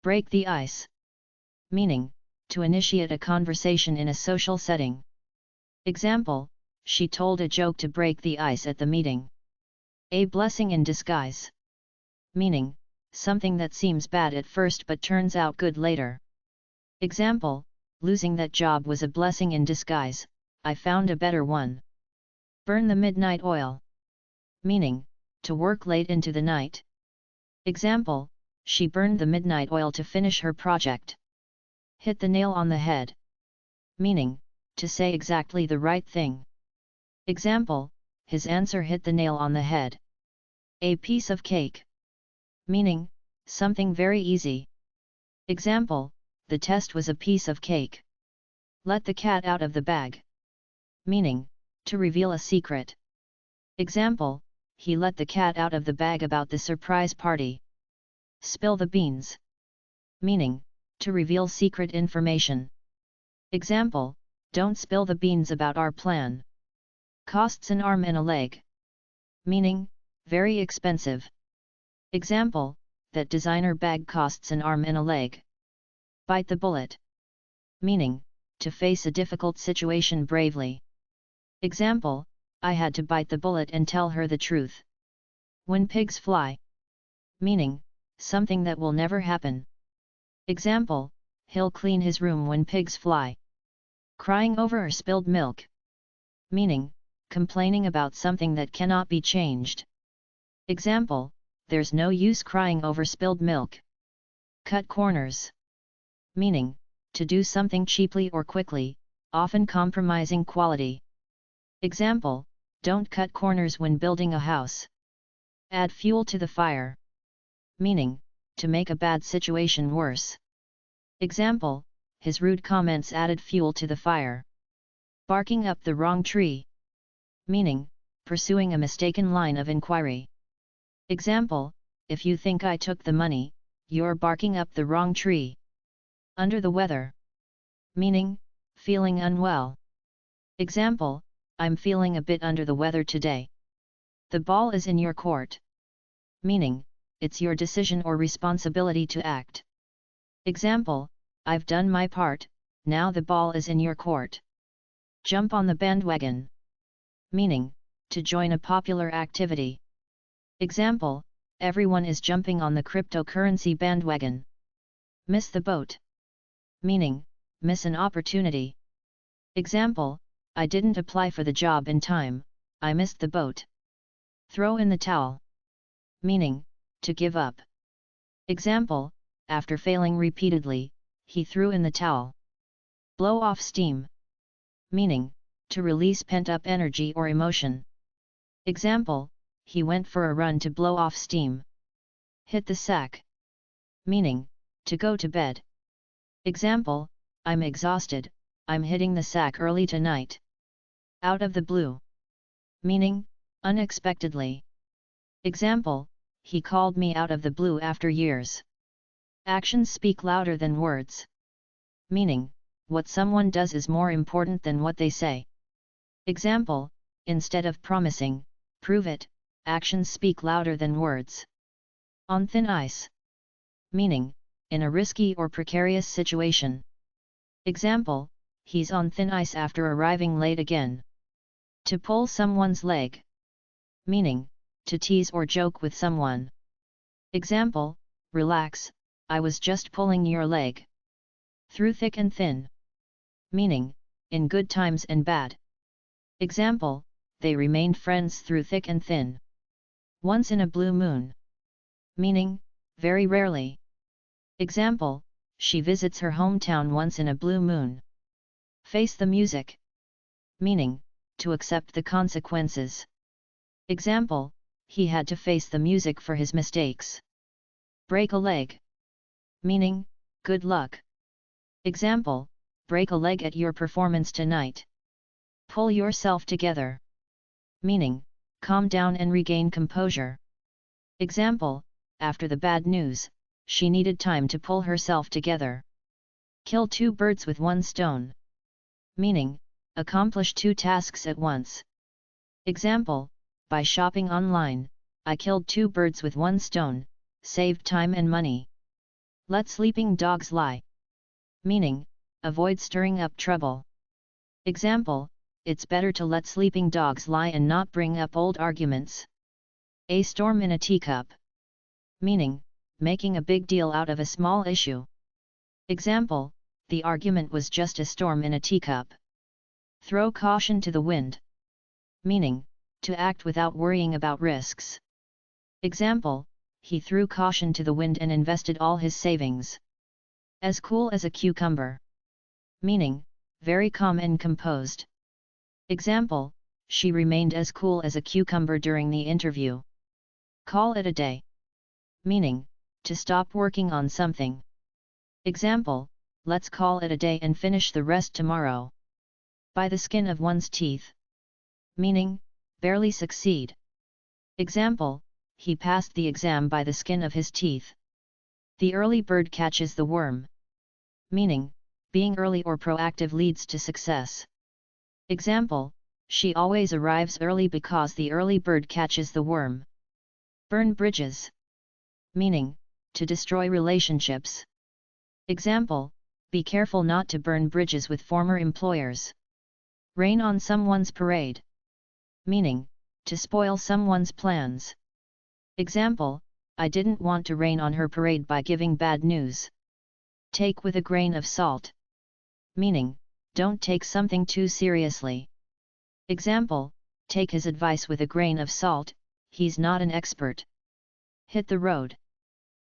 Break the ice. Meaning, to initiate a conversation in a social setting. Example, she told a joke to break the ice at the meeting. A blessing in disguise. Meaning, something that seems bad at first but turns out good later. Example, losing that job was a blessing in disguise, I found a better one. Burn the midnight oil. Meaning, to work late into the night. Example, she burned the midnight oil to finish her project. Hit the nail on the head. Meaning, to say exactly the right thing. Example, his answer hit the nail on the head. A piece of cake. Meaning, something very easy. Example, the test was a piece of cake. Let the cat out of the bag. Meaning, to reveal a secret. Example, he let the cat out of the bag about the surprise party. Spill the beans. Meaning, to reveal secret information. Example, don't spill the beans about our plan. Costs an arm and a leg. Meaning, very expensive. Example, that designer bag costs an arm and a leg. Bite the bullet. Meaning, to face a difficult situation bravely. Example, I had to bite the bullet and tell her the truth. When pigs fly. Meaning, something that will never happen. Example, he'll clean his room when pigs fly. Crying over spilled milk. Meaning, complaining about something that cannot be changed. Example, there's no use crying over spilled milk. Cut corners. Meaning, to do something cheaply or quickly, often compromising quality. Example, don't cut corners when building a house. Add fuel to the fire. Meaning, to make a bad situation worse. Example, his rude comments added fuel to the fire. Barking up the wrong tree. Meaning, pursuing a mistaken line of inquiry. Example, if you think I took the money, you're barking up the wrong tree. Under the weather. Meaning, feeling unwell. Example, I'm feeling a bit under the weather today. The ball is in your court. Meaning, it's your decision or responsibility to act. Example, I've done my part, now the ball is in your court. Jump on the bandwagon. Meaning, to join a popular activity. Example, everyone is jumping on the cryptocurrency bandwagon. Miss the boat. Meaning, miss an opportunity. Example, I didn't apply for the job in time, I missed the boat. Throw in the towel. Meaning, to give up. Example, after failing repeatedly, he threw in the towel. Blow off steam. Meaning, to release pent-up energy or emotion. Example, he went for a run to blow off steam. Hit the sack. Meaning, to go to bed. Example, I'm exhausted, I'm hitting the sack early tonight. Out of the blue. Meaning, unexpectedly. Example, he called me out of the blue after years. Actions speak louder than words. Meaning, what someone does is more important than what they say. Example, instead of promising, prove it, actions speak louder than words. On thin ice. Meaning, in a risky or precarious situation. Example, he's on thin ice after arriving late again. To pull someone's leg. Meaning, to tease or joke with someone. Example, relax, I was just pulling your leg. Through thick and thin. Meaning, in good times and bad. Example, they remained friends through thick and thin. Once in a blue moon. Meaning, very rarely. Example, she visits her hometown once in a blue moon. Face the music. Meaning, to accept the consequences. Example, he had to face the music for his mistakes. Break a leg. Meaning, good luck. Example, break a leg at your performance tonight. Pull yourself together. Meaning, calm down and regain composure. Example, after the bad news, she needed time to pull herself together. Kill two birds with one stone. Meaning, accomplish two tasks at once. Example, by shopping online, I killed two birds with one stone, saved time and money. Let sleeping dogs lie. Meaning, avoid stirring up trouble. Example, it's better to let sleeping dogs lie and not bring up old arguments. A storm in a teacup. Meaning, making a big deal out of a small issue. Example, the argument was just a storm in a teacup. Throw caution to the wind. Meaning, to act without worrying about risks. Example, he threw caution to the wind and invested all his savings. As cool as a cucumber. Meaning, very calm and composed. Example, she remained as cool as a cucumber during the interview. Call it a day. Meaning, to stop working on something. Example, let's call it a day and finish the rest tomorrow. By the skin of one's teeth. Meaning, barely succeed. Example, he passed the exam by the skin of his teeth. The early bird catches the worm. Meaning, being early or proactive leads to success. Example, she always arrives early because the early bird catches the worm. Burn bridges. Meaning, to destroy relationships. Example, be careful not to burn bridges with former employers. Rain on someone's parade. Meaning, to spoil someone's plans. Example, I didn't want to rain on her parade by giving bad news. Take with a grain of salt. Meaning, don't take something too seriously. Example, take his advice with a grain of salt, he's not an expert. Hit the road.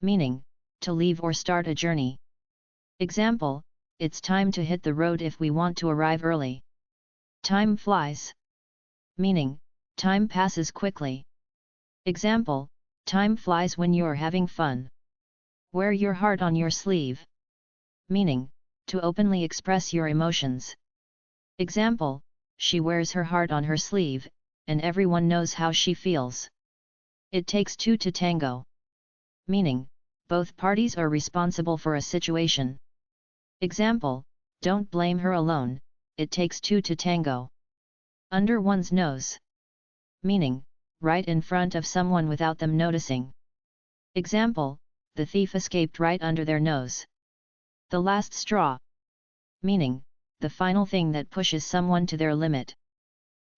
Meaning, to leave or start a journey. Example, it's time to hit the road if we want to arrive early. Time flies. Meaning, time passes quickly. Example, time flies when you're having fun. Wear your heart on your sleeve. Meaning, to openly express your emotions. Example, she wears her heart on her sleeve, and everyone knows how she feels. It takes two to tango. Meaning, both parties are responsible for a situation. Example, don't blame her alone, it takes two to tango. Under one's nose. Meaning, right in front of someone without them noticing. Example, the thief escaped right under their nose. The last straw. Meaning, the final thing that pushes someone to their limit.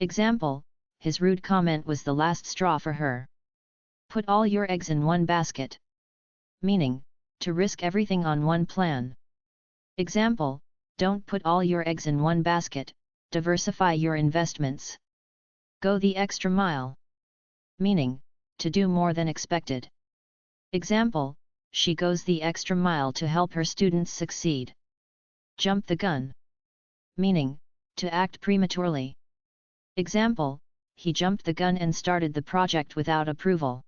Example, his rude comment was the last straw for her. Put all your eggs in one basket. Meaning, to risk everything on one plan. Example, don't put all your eggs in one basket, diversify your investments. Go the extra mile. Meaning, to do more than expected. Example, she goes the extra mile to help her students succeed. Jump the gun. Meaning, to act prematurely. Example, he jumped the gun and started the project without approval.